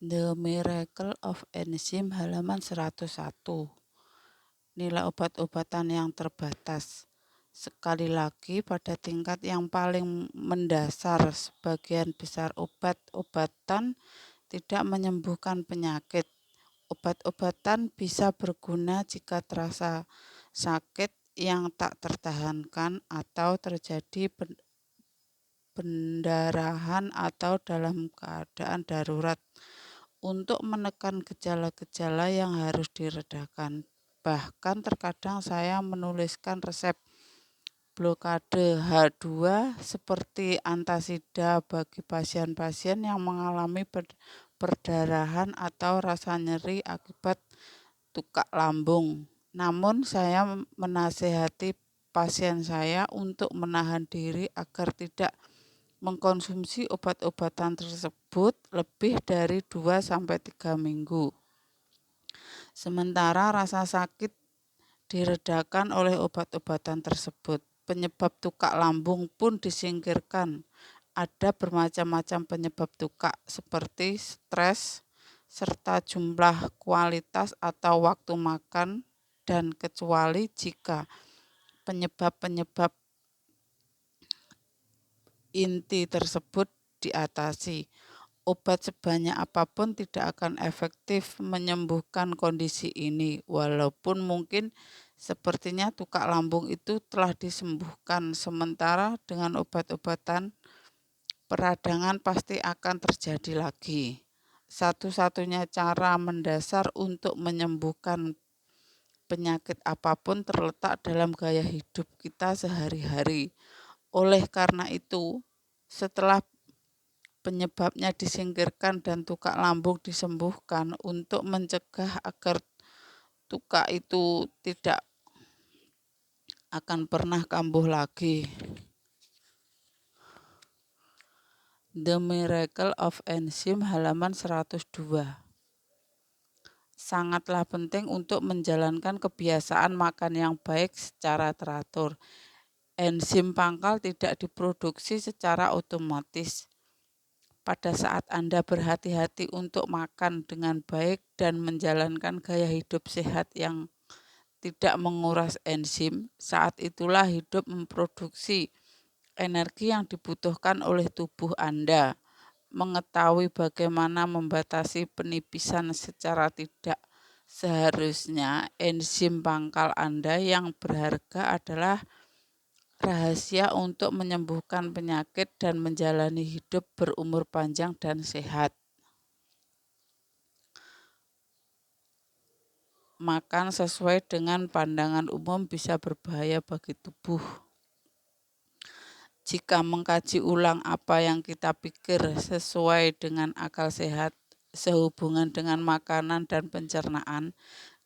The Miracle of Enzim halaman 101. Nilai obat-obatan yang terbatas. Sekali lagi, pada tingkat yang paling mendasar, sebagian besar obat-obatan tidak menyembuhkan penyakit. Obat-obatan bisa berguna jika terasa sakit yang tak tertahankan atau terjadi pendarahan atau dalam keadaan darurat untuk menekan gejala-gejala yang harus diredakan. Bahkan terkadang saya menuliskan resep blokade H2 seperti antasida bagi pasien-pasien yang mengalami perdarahan atau rasa nyeri akibat tukak lambung. Namun saya menasihati pasien saya untuk menahan diri agar tidak mengkonsumsi obat-obatan tersebut lebih dari 2-3 minggu. Sementara rasa sakit diredakan oleh obat-obatan tersebut. Penyebab tukak lambung pun disingkirkan. Ada bermacam-macam penyebab tukak seperti stres, serta jumlah, kualitas, atau waktu makan, dan kecuali jika penyebab-penyebab inti tersebut diatasi. Obat sebanyak apapun tidak akan efektif menyembuhkan kondisi ini, walaupun mungkin sepertinya tukak lambung itu telah disembuhkan, sementara dengan obat-obatan peradangan pasti akan terjadi lagi. Satu-satunya cara mendasar untuk menyembuhkan penyakit apapun terletak dalam gaya hidup kita sehari-hari. Oleh karena itu, setelah penyebabnya disingkirkan dan tukak lambung disembuhkan, untuk mencegah agar tukak itu tidak akan pernah kambuh lagi. The Miracle of Enzim halaman 102. Sangatlah penting untuk menjalankan kebiasaan makan yang baik secara teratur. Enzim pangkal tidak diproduksi secara otomatis. Pada saat Anda berhati-hati untuk makan dengan baik dan menjalankan gaya hidup sehat yang tidak menguras enzim, saat itulah hidup memproduksi energi yang dibutuhkan oleh tubuh Anda. Mengetahui bagaimana membatasi penipisan secara tidak seharusnya enzim pangkal Anda yang berharga adalah rahasia untuk menyembuhkan penyakit dan menjalani hidup berumur panjang dan sehat. Makan sesuai dengan pandangan umum bisa berbahaya bagi tubuh. Jika mengkaji ulang apa yang kita pikir sesuai dengan akal sehat sehubungan dengan makanan dan pencernaan,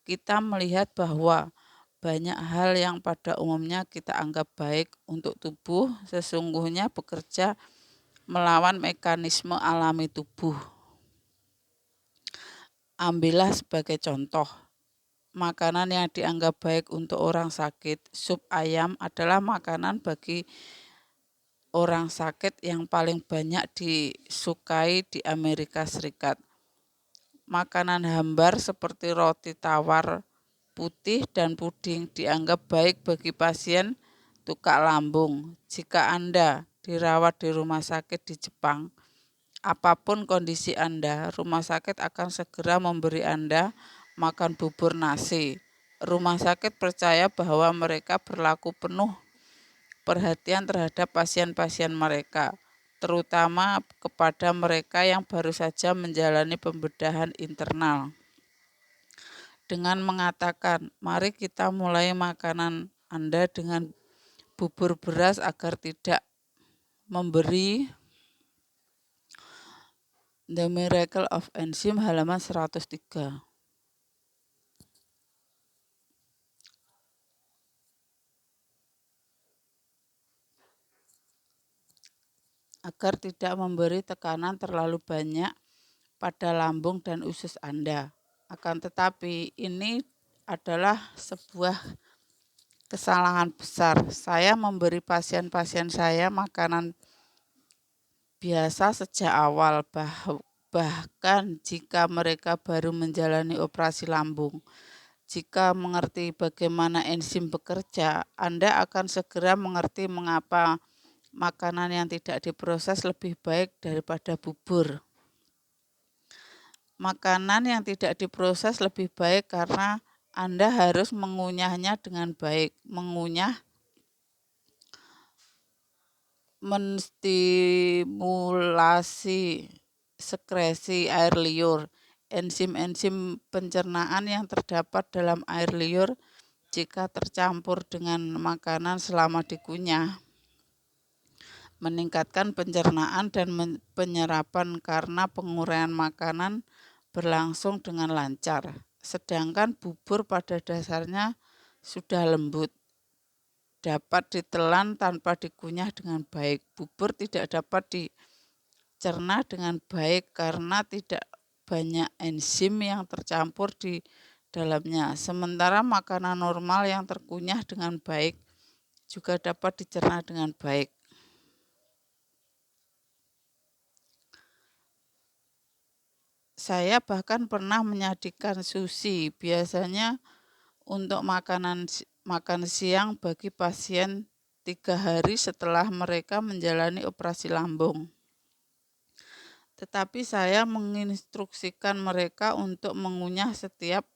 kita melihat bahwa banyak hal yang pada umumnya kita anggap baik untuk tubuh sesungguhnya bekerja melawan mekanisme alami tubuh. Ambillah sebagai contoh, makanan yang dianggap baik untuk orang sakit, sup ayam adalah makanan bagi orang sakit yang paling banyak disukai di Amerika Serikat. Makanan hambar seperti roti tawar putih dan puding dianggap baik bagi pasien tukak lambung. Jika Anda dirawat di rumah sakit di Jepang, apapun kondisi Anda, rumah sakit akan segera memberi Anda makan bubur nasi. Rumah sakit percaya bahwa mereka berlaku penuh perhatian terhadap pasien-pasien mereka, terutama kepada mereka yang baru saja menjalani pembedahan internal. Dengan mengatakan, mari kita mulai makanan Anda dengan bubur beras agar tidak memberi. The Miracle of Enzim halaman 103. Agar tidak memberi tekanan terlalu banyak pada lambung dan usus Anda. Akan tetapi ini adalah sebuah kesalahan besar. Saya memberi pasien-pasien saya makanan biasa sejak awal, bahkan jika mereka baru menjalani operasi lambung. Jika mengerti bagaimana enzim bekerja, Anda akan segera mengerti mengapa makanan yang tidak diproses lebih baik daripada bubur. Makanan yang tidak diproses lebih baik karena Anda harus mengunyahnya dengan baik. Mengunyah menstimulasi sekresi air liur. Enzim-enzim pencernaan yang terdapat dalam air liur jika tercampur dengan makanan selama dikunyah meningkatkan pencernaan dan penyerapan karena penguraian makanan berlangsung dengan lancar. Sedangkan bubur pada dasarnya sudah lembut, dapat ditelan tanpa dikunyah dengan baik. Bubur tidak dapat dicerna dengan baik karena tidak banyak enzim yang tercampur di dalamnya. Sementara makanan normal yang terkunyah dengan baik juga dapat dicerna dengan baik. Saya bahkan pernah menyajikan sushi, biasanya untuk makan siang bagi pasien 3 hari setelah mereka menjalani operasi lambung. Tetapi saya menginstruksikan mereka untuk mengunyah setiap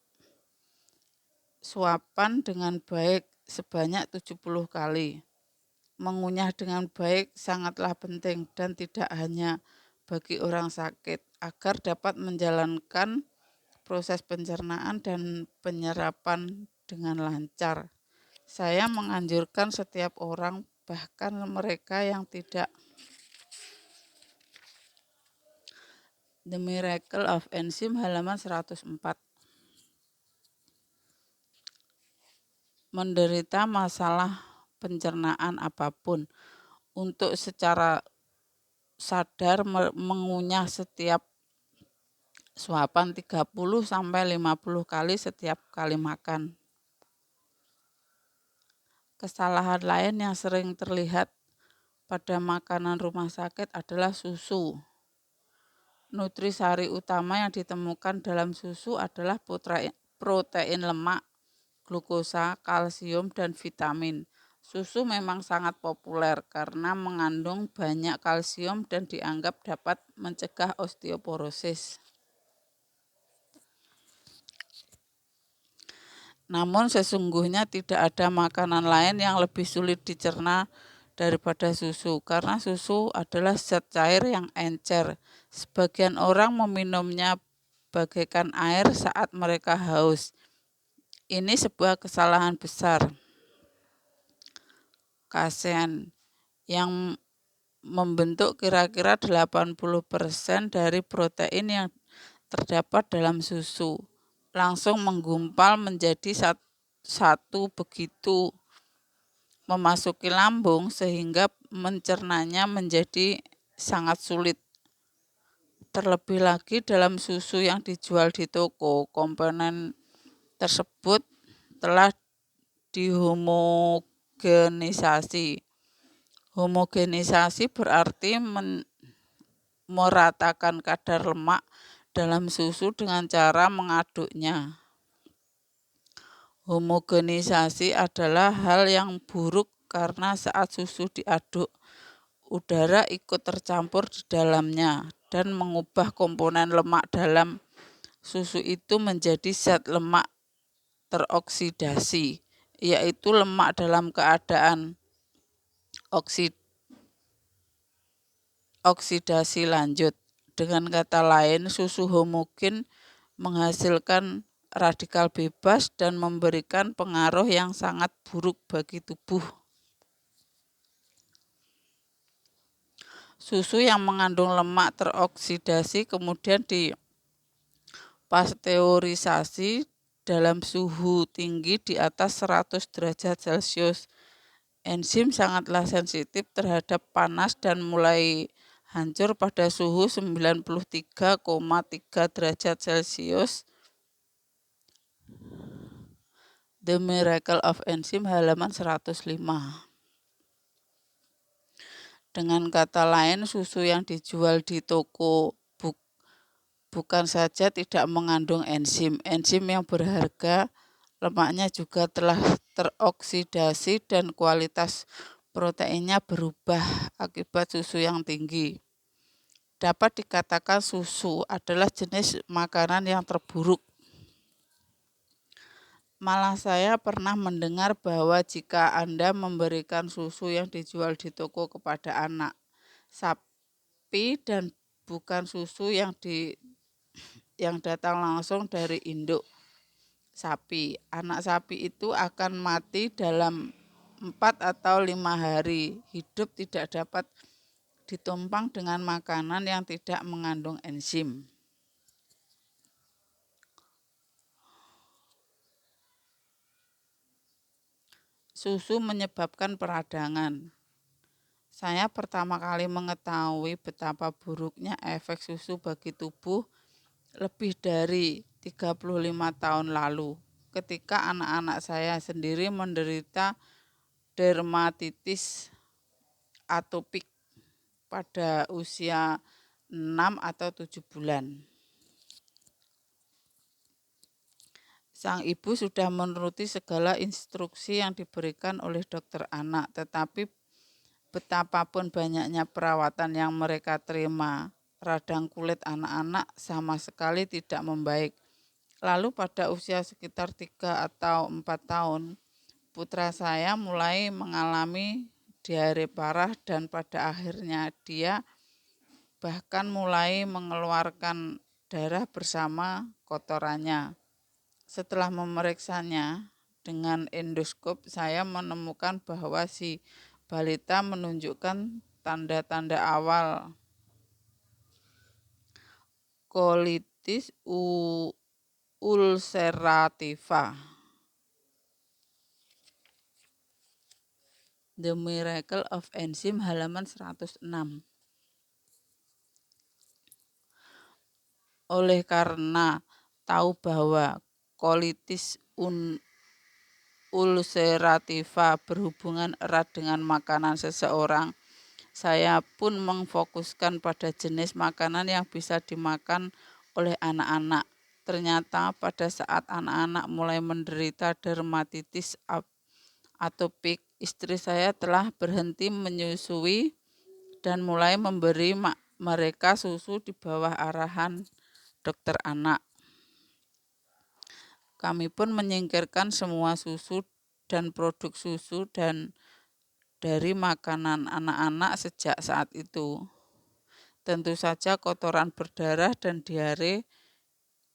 suapan dengan baik sebanyak 70 kali. Mengunyah dengan baik sangatlah penting dan tidak hanya bagi orang sakit agar dapat menjalankan proses pencernaan dan penyerapan dengan lancar. Saya menganjurkan setiap orang, bahkan mereka yang tidak. The Miracle of Enzim halaman 104. Menderita masalah pencernaan apapun, untuk secara sadar mengunyah setiap suapan 30-50 kali setiap kali makan. Kesalahan lain yang sering terlihat pada makanan rumah sakit adalah susu. Nutrisari utama yang ditemukan dalam susu adalah protein lemak, glukosa, kalsium, dan vitamin. Susu memang sangat populer karena mengandung banyak kalsium dan dianggap dapat mencegah osteoporosis. Namun sesungguhnya tidak ada makanan lain yang lebih sulit dicerna daripada susu, karena susu adalah zat cair yang encer. Sebagian orang meminumnya bagaikan air saat mereka haus. Ini sebuah kesalahan besar. Kasein yang membentuk kira-kira 80% dari protein yang terdapat dalam susu langsung menggumpal menjadi satu begitu memasuki lambung sehingga mencernanya menjadi sangat sulit. Terlebih lagi dalam susu yang dijual di toko, komponen tersebut telah dihomogenisasi. Homogenisasi berarti meratakan kadar lemak dalam susu dengan cara mengaduknya. Homogenisasi adalah hal yang buruk karena saat susu diaduk, udara ikut tercampur di dalamnya dan mengubah komponen lemak dalam susu itu menjadi zat lemak teroksidasi, yaitu lemak dalam keadaan oksidasi lanjut. Dengan kata lain, susu homogen menghasilkan radikal bebas dan memberikan pengaruh yang sangat buruk bagi tubuh. Susu yang mengandung lemak teroksidasi kemudian dipasteurisasi dalam suhu tinggi di atas 100 derajat Celcius. Enzim sangatlah sensitif terhadap panas dan mulai hancur pada suhu 93,3 derajat Celcius. The Miracle of Enzim halaman 105. Dengan kata lain, susu yang dijual di toko bukan saja tidak mengandung enzim yang berharga, lemaknya juga telah teroksidasi dan kualitas proteinnya berubah akibat susu yang tinggi. Dapat dikatakan susu adalah jenis makanan yang terburuk. Malah saya pernah mendengar bahwa jika Anda memberikan susu yang dijual di toko kepada anak sapi dan bukan susu yang datang langsung dari induk sapi, anak sapi itu akan mati dalam 4 atau 5 hari. Hidup tidak dapat ditumpang dengan makanan yang tidak mengandung enzim. Susu menyebabkan peradangan. Saya pertama kali mengetahui betapa buruknya efek susu bagi tubuh lebih dari 35 tahun lalu, ketika anak-anak saya sendiri menderita dermatitis atopik pada usia 6 atau 7 bulan. Sang ibu sudah menuruti segala instruksi yang diberikan oleh dokter anak, tetapi betapapun banyaknya perawatan yang mereka terima, radang kulit anak-anak sama sekali tidak membaik. Lalu pada usia sekitar 3 atau 4 tahun, putra saya mulai mengalami diare parah dan pada akhirnya dia bahkan mulai mengeluarkan darah bersama kotorannya. Setelah memeriksanya dengan endoskop, saya menemukan bahwa si balita menunjukkan tanda-tanda awal colitis ulcerativa. The Miracle of Enzym, halaman 106. Oleh karena tahu bahwa colitis ulcerativa berhubungan erat dengan makanan seseorang, saya pun memfokuskan pada jenis makanan yang bisa dimakan oleh anak-anak. Ternyata pada saat anak-anak mulai menderita dermatitis atopik, istri saya telah berhenti menyusui dan mulai memberi mereka susu di bawah arahan dokter anak. Kami pun menyingkirkan semua susu dan produk susu dan dari makanan anak-anak sejak saat itu. Tentu saja kotoran berdarah dan diare,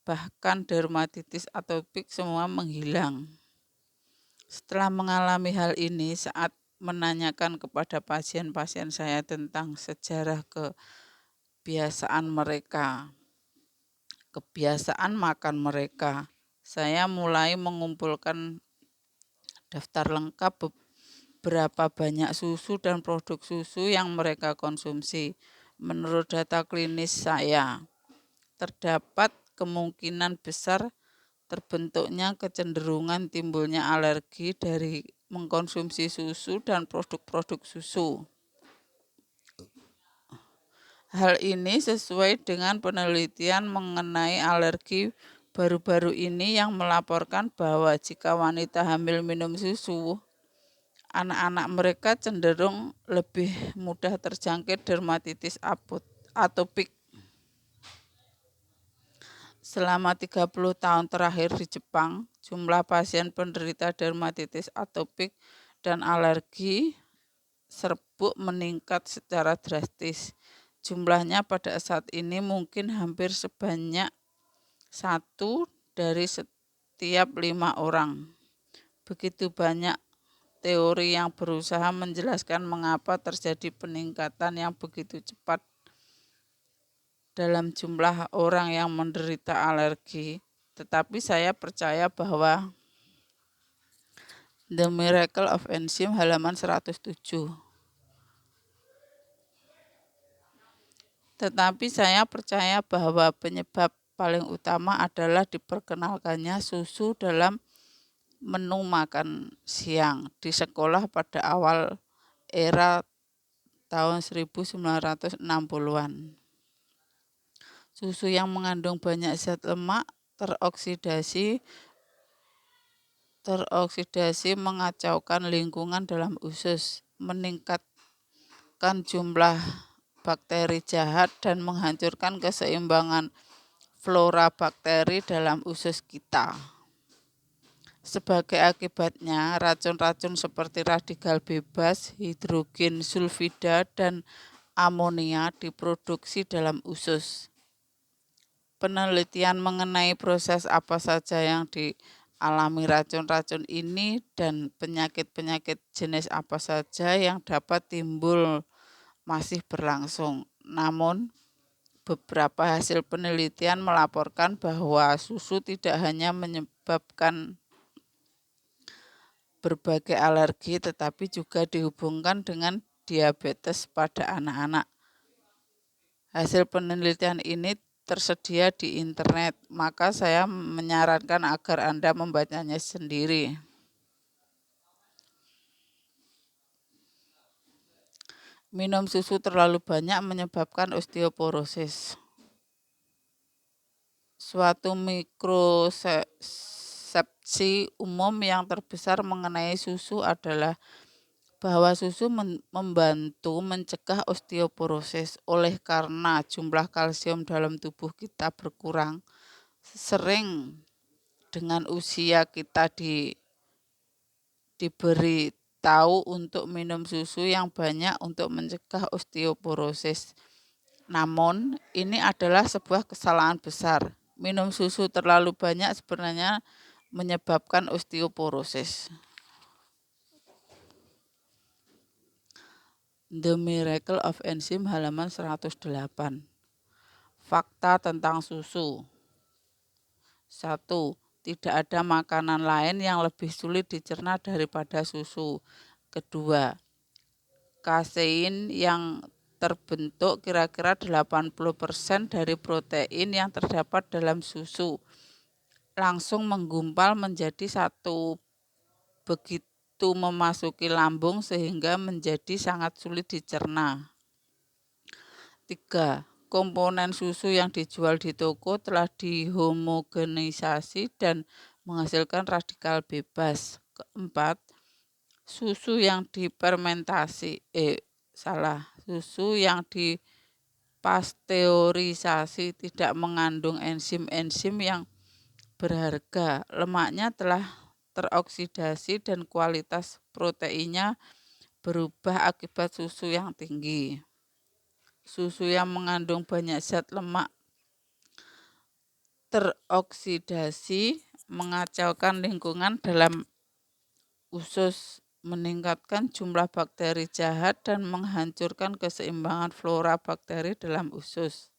bahkan dermatitis atopik semua menghilang. Setelah mengalami hal ini, saat menanyakan kepada pasien-pasien saya tentang sejarah kebiasaan makan mereka, saya mulai mengumpulkan daftar lengkap berapa banyak susu dan produk susu yang mereka konsumsi. Menurut data klinis saya, terdapat kemungkinan besar terbentuknya kecenderungan timbulnya alergi dari mengkonsumsi susu dan produk-produk susu. Hal ini sesuai dengan penelitian mengenai alergi baru-baru ini yang melaporkan bahwa jika wanita hamil minum susu, anak-anak mereka cenderung lebih mudah terjangkit dermatitis atopik. Selama 30 tahun terakhir di Jepang, jumlah pasien penderita dermatitis atopik dan alergi serbuk meningkat secara drastis. Jumlahnya pada saat ini mungkin hampir sebanyak 1 dari setiap 5 orang. Begitu banyak teori yang berusaha menjelaskan mengapa terjadi peningkatan yang begitu cepat dalam jumlah orang yang menderita alergi. Tetapi saya percaya bahwa The Miracle of Enzym, halaman 107. Tetapi saya percaya bahwa penyebab paling utama adalah diperkenalkannya susu dalam menu makan siang di sekolah pada awal era tahun 1960-an. Susu yang mengandung banyak zat lemak teroksidasi mengacaukan lingkungan dalam usus, meningkatkan jumlah bakteri jahat dan menghancurkan keseimbangan flora bakteri dalam usus kita. Sebagai akibatnya, racun-racun seperti radikal bebas, hidrogen sulfida, dan amonia diproduksi dalam usus. Penelitian mengenai proses apa saja yang dialami racun-racun ini dan penyakit-penyakit jenis apa saja yang dapat timbul masih berlangsung. Namun, beberapa hasil penelitian melaporkan bahwa susu tidak hanya menyebabkan berbagai alergi, tetapi juga dihubungkan dengan diabetes pada anak-anak. Hasil penelitian ini tersedia di internet, maka saya menyarankan agar Anda membacanya sendiri. Minum susu terlalu banyak menyebabkan osteoporosis. Suatu mikrosepsi umum yang terbesar mengenai susu adalah bahwa susu membantu mencegah osteoporosis. Oleh karena jumlah kalsium dalam tubuh kita berkurang, sering dengan usia kita diberi tahu untuk minum susu yang banyak untuk mencegah osteoporosis. Namun, ini adalah sebuah kesalahan besar. Minum susu terlalu banyak sebenarnya menyebabkan osteoporosis. The Miracle of Enzyme halaman 108. Fakta tentang susu. 1. Tidak ada makanan lain yang lebih sulit dicerna daripada susu. Kedua, kasein yang terbentuk kira-kira 80% dari protein yang terdapat dalam susu langsung menggumpal menjadi satu begitu memasuki lambung sehingga menjadi sangat sulit dicerna. 3. Komponen susu yang dijual di toko telah dihomogenisasi dan menghasilkan radikal bebas. 4. Susu yang dipasteurisasi tidak mengandung enzim-enzim yang berharga. Lemaknya telah teroksidasi dan kualitas proteinnya berubah akibat susu yang tinggi. Susu yang mengandung banyak zat lemak teroksidasi mengacaukan lingkungan dalam usus, meningkatkan jumlah bakteri jahat dan menghancurkan keseimbangan flora bakteri dalam usus.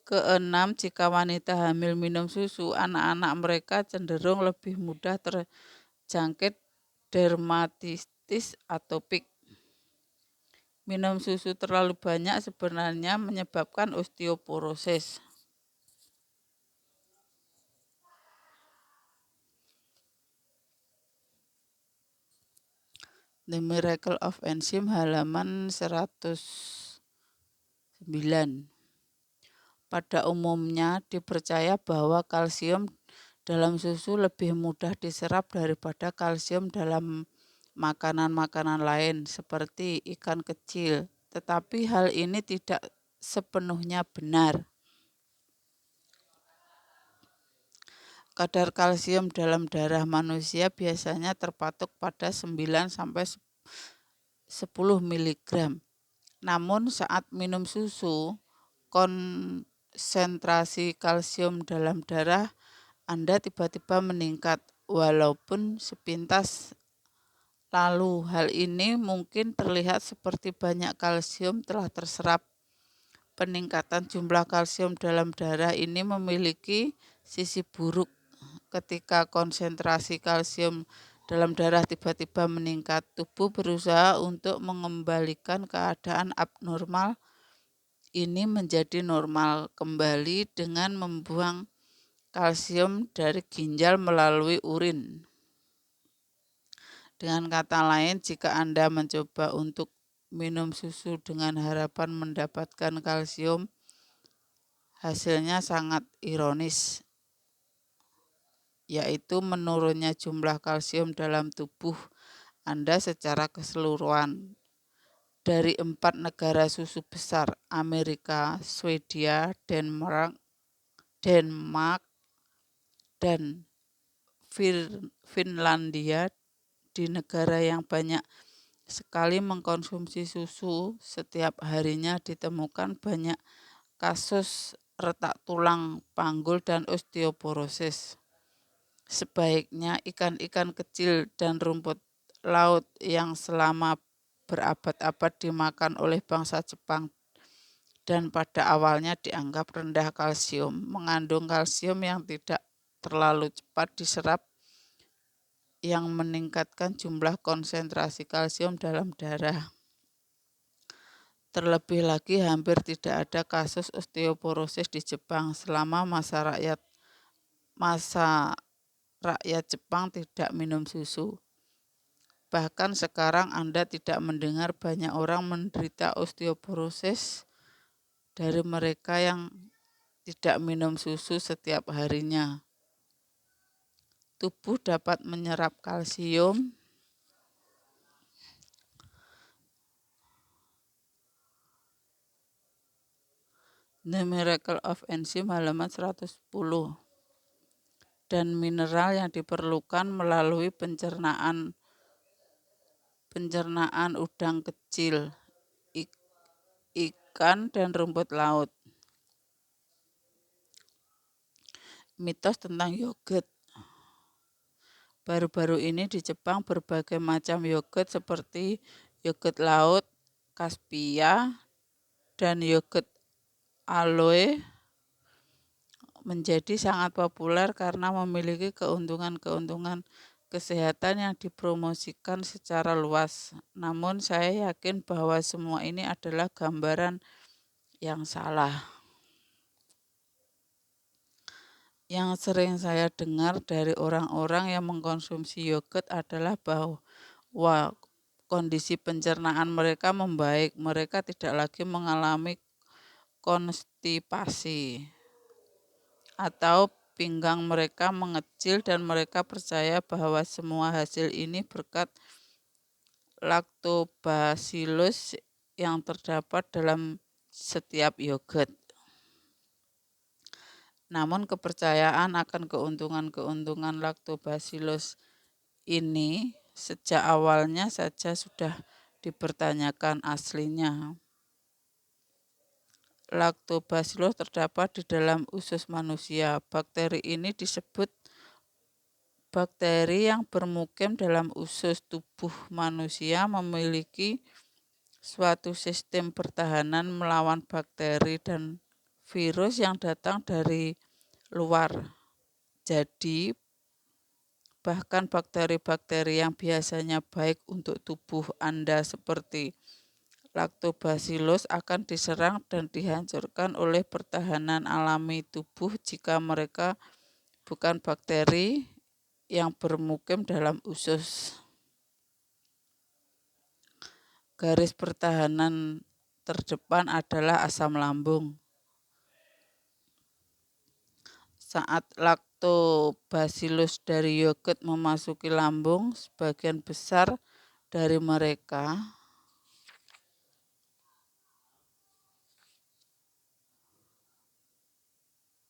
Keenam, jika wanita hamil minum susu, anak-anak mereka cenderung lebih mudah terjangkit dermatitis atopik. Minum susu terlalu banyak sebenarnya menyebabkan osteoporosis. The Miracle of Enzyme halaman 109. Pada umumnya dipercaya bahwa kalsium dalam susu lebih mudah diserap daripada kalsium dalam makanan-makanan lain seperti ikan kecil, tetapi hal ini tidak sepenuhnya benar. Kadar kalsium dalam darah manusia biasanya terpatok pada 9 sampai 10 mg. Namun saat minum susu, konsentrasi kalsium dalam darah Anda tiba-tiba meningkat walaupun sepintas lalu. Hal ini mungkin terlihat seperti banyak kalsium telah terserap. Peningkatan jumlah kalsium dalam darah ini memiliki sisi buruk. Ketika konsentrasi kalsium dalam darah tiba-tiba meningkat, tubuh berusaha untuk mengembalikan keadaan abnormal ini menjadi normal kembali dengan membuang kalsium dari ginjal melalui urin. Dengan kata lain, jika Anda mencoba untuk minum susu dengan harapan mendapatkan kalsium, hasilnya sangat ironis, yaitu menurunnya jumlah kalsium dalam tubuh Anda secara keseluruhan. Dari 4 negara susu besar, Amerika, Swedia, Denmark, dan Finlandia, di negara yang banyak sekali mengkonsumsi susu, setiap harinya ditemukan banyak kasus retak tulang, panggul, dan osteoporosis. Sebaiknya ikan-ikan kecil dan rumput laut yang selama berabad-abad dimakan oleh bangsa Jepang dan pada awalnya dianggap rendah kalsium, mengandung kalsium yang tidak terlalu cepat diserap yang meningkatkan jumlah konsentrasi kalsium dalam darah. Terlebih lagi, hampir tidak ada kasus osteoporosis di Jepang selama masa rakyat Jepang tidak minum susu. Bahkan sekarang Anda tidak mendengar banyak orang menderita osteoporosis dari mereka yang tidak minum susu setiap harinya. Tubuh dapat menyerap kalsium The Miracle of Enzyme halaman 110 dan mineral yang diperlukan melalui pencernaan udang kecil, ikan, dan rumput laut. Mitos tentang yogurt. Baru-baru ini di Jepang berbagai macam yogurt seperti yogurt laut, Caspia, dan yogurt aloe menjadi sangat populer karena memiliki keuntungan-keuntungan kesehatan yang dipromosikan secara luas. Namun saya yakin bahwa semua ini adalah gambaran yang salah. Yang sering saya dengar dari orang-orang yang mengkonsumsi yogurt adalah bahwa kondisi pencernaan mereka membaik, mereka tidak lagi mengalami konstipasi atau pinggang mereka mengecil, dan mereka percaya bahwa semua hasil ini berkat lactobacillus yang terdapat dalam setiap yogurt. Namun kepercayaan akan keuntungan-keuntungan lactobacillus ini sejak awalnya saja sudah dipertanyakan aslinya. Lactobacillus terdapat di dalam usus manusia. Bakteri ini disebut bakteri yang bermukim dalam usus. Tubuh manusia memiliki suatu sistem pertahanan melawan bakteri dan virus yang datang dari luar. Jadi, bahkan bakteri-bakteri yang biasanya baik untuk tubuh Anda seperti Lactobacillus akan diserang dan dihancurkan oleh pertahanan alami tubuh jika mereka bukan bakteri yang bermukim dalam usus. Garis pertahanan terdepan adalah asam lambung. Saat Lactobacillus dari yogurt memasuki lambung, sebagian besar dari mereka